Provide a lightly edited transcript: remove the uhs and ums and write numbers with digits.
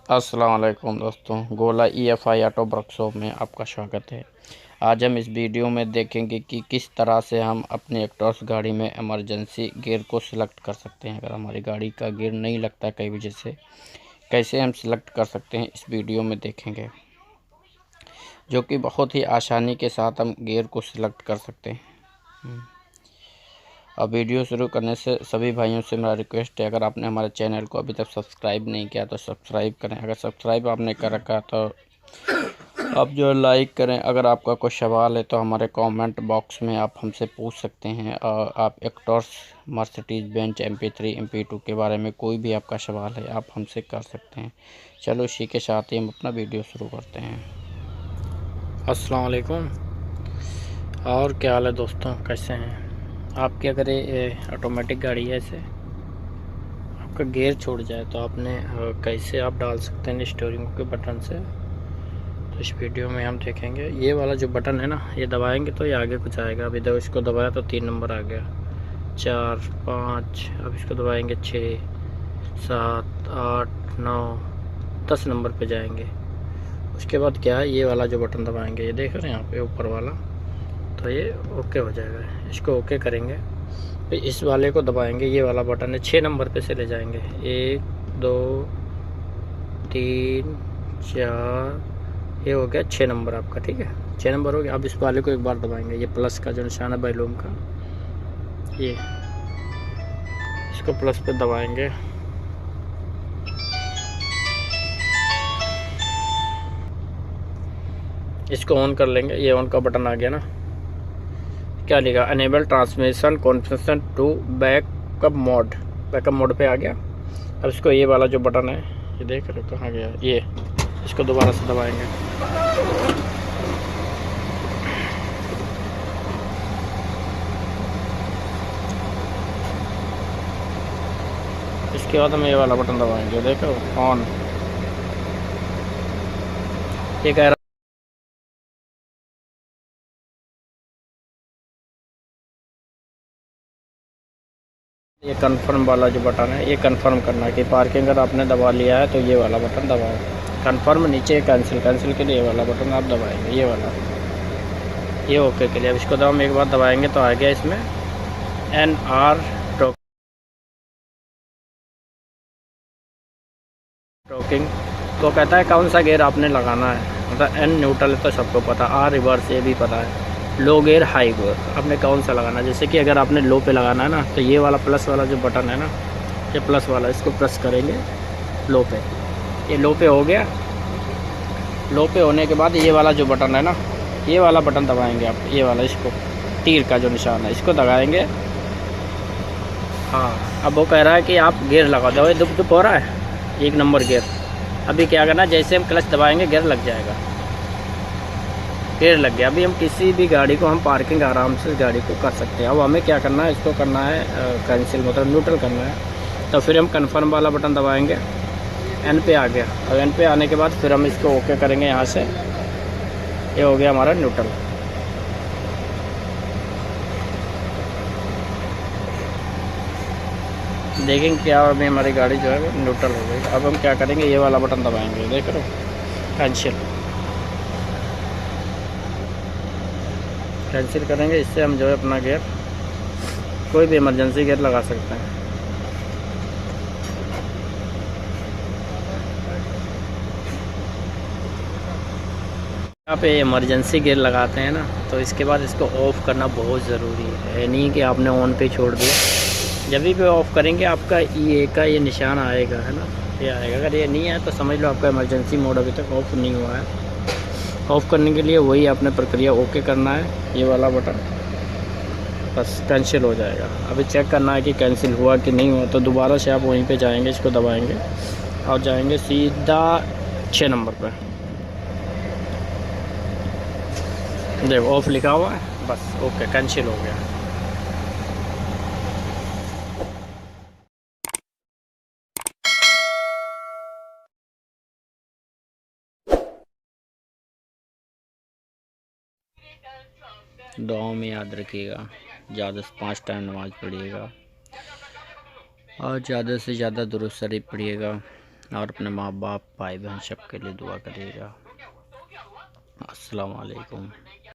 अस्सलाम वालेकुम दोस्तों, गोला EFI ऑटो वर्कशॉप में आपका स्वागत है। आज हम इस वीडियो में देखेंगे कि किस तरह से हम अपनी एक्ट्रॉस गाड़ी में इमरजेंसी गियर को सिलेक्ट कर सकते हैं। अगर हमारी गाड़ी का गियर नहीं लगता कई वजह से, कैसे हम सिलेक्ट कर सकते हैं इस वीडियो में देखेंगे, जो कि बहुत ही आसानी के साथ हम गियर को सिलेक्ट कर सकते हैं। अब वीडियो शुरू करने से सभी भाइयों से मेरा रिक्वेस्ट है, अगर आपने हमारे चैनल को अभी तक सब्सक्राइब नहीं किया तो सब्सक्राइब करें। अगर सब्सक्राइब आपने कर रखा है तो आप जो लाइक करें। अगर आपका कोई सवाल है तो हमारे कमेंट बॉक्स में आप हमसे पूछ सकते हैं। और आप एक्ट्रॉस, मर्सिडीज बेंज MP3 MP2 के बारे में कोई भी आपका सवाल है आप हमसे कर सकते हैं। चलो इसी के साथ ही हम अपना वीडियो शुरू करते हैं। अस्सलाम वालेकुम, और क्या हाल है दोस्तों, कैसे हैं? आपकी अगर ये ऑटोमेटिक गाड़ी है, ऐसे आपका गियर छोड़ जाए तो आपने कैसे आप डाल सकते हैं स्टीयरिंग के बटन से, तो इस वीडियो में हम देखेंगे। ये वाला जो बटन है ना, ये दबाएंगे तो ये आगे कुछ आएगा। अभी देखो, इसको दबाया तो 3 नंबर आ गया, 4 5। अब इसको दबाएंगे 6 7 8 9 10 नंबर पे जाएंगे। उसके बाद क्या है, ये वाला जो बटन दबाएंगे, ये देख रहे हैं यहाँ पे ऊपर वाला, तो ये ओके हो जाएगा। इसको ओके करेंगे, फिर इस वाले को दबाएंगे, ये वाला बटन है, 6 नंबर पे से ले जाएंगे। 1 2 3 4, ये हो गया 6 नंबर आपका। ठीक है, 6 नंबर हो गया। अब इस वाले को एक बार दबाएंगे, ये प्लस का जो निशान है बैलूम का, ये इसको प्लस पे दबाएंगे। इसको ऑन कर लेंगे, ये ऑन का बटन आ गया ना। क्या लिखा, enable transmission configuration to backup mode पे आ गया। अब इसको ये वाला जो बटन है, ये देख रहे हो कहाँ गया, ये इसको दोबारा से दबाएंगे। इसके बाद हम ये वाला बटन दबाएंगे, देखो ऑन। ये कह रहा ये कंफर्म वाला जो बटन है, ये कंफर्म करना है कि पार्किंग अगर आपने दबा लिया है तो ये वाला बटन दबाओ। कंफर्म, नीचे कैंसिल के लिए ये वाला बटन आप दबाएंगे, ये वाला, ये ओके के लिए। अब इसको हम एक बार दबाएंगे तो आ गया इसमें NR टॉकिंग। तो कहता है कौन सा गियर आपने लगाना है, मतलब N न्यूट्रल है तो सबको पता, R रिवर्स ये भी पता है, लो गियर हाई गियर आपने कौन सा लगाना है। जैसे कि अगर आपने लो पे लगाना है ना, तो ये वाला प्लस वाला जो बटन है ना, ये प्लस वाला, इसको प्रेस करेंगे लो पे, ये लो पे हो गया। लो पे होने के बाद ये वाला जो बटन है ना, ये वाला बटन दबाएंगे आप, ये वाला, इसको तीर का जो निशान है इसको दबाएंगे। हाँ, अब वो कह रहा है कि आप गियर लगा दो, दुप दुप हो रहा है 1 नंबर गियर। अभी क्या करना, जैसे हम क्लच दबाएंगे गियर लग जाएगा, गियर लग गया। अभी हम किसी भी गाड़ी को हम पार्किंग आराम से गाड़ी को कर सकते हैं। अब हमें क्या करना है, इसको करना है कैंसिल, मतलब न्यूट्रल करना है। तो फिर हम कन्फर्म वाला बटन दबाएंगे, N पे आ गया। और N पे आने के बाद फिर हम इसको ओके करेंगे यहाँ से, ये हो गया हमारा न्यूट्रल। देखेंगे क्या, अभी हमारी गाड़ी जो है वो न्यूट्रल हो गई। अब हम क्या करेंगे, ये वाला बटन दबाएंगे, देख रहे हो, कैंसिल करेंगे। इससे हम जो है अपना गियर, कोई भी इमरजेंसी गियर लगा सकते हैं। यहाँ पे इमरजेंसी गियर लगाते हैं ना, तो इसके बाद इसको ऑफ़ करना बहुत ज़रूरी है। नहीं कि आपने ऑन पे छोड़ दिया, जब भी ऑफ़ करेंगे आपका EA का ये निशान आएगा, है ना, ये आएगा। अगर ये नहीं है तो समझ लो आपका इमरजेंसी मोड अभी तक ऑफ़ नहीं हुआ है। ऑफ़ करने के लिए वही आपने प्रक्रिया ओके करना है, ये वाला बटन, बस कैंसिल हो जाएगा। अभी चेक करना है कि कैंसिल हुआ कि नहीं हुआ, तो दोबारा से आप वहीं पे जाएंगे, इसको दबाएंगे और जाएंगे सीधा 6 नंबर पर। देखो ऑफ लिखा हुआ है, बस ओके, कैंसिल हो गया। दुआओं में याद रखिएगा, ज़्यादा से 5 टाइम नमाज़ पढ़िएगा और ज़्यादा से ज़्यादा दुरूद शरीफ पढ़िएगा। और अपने माँ बाप भाई बहन सबके लिए दुआ करिएगा। अस्सलाम वालेकुम।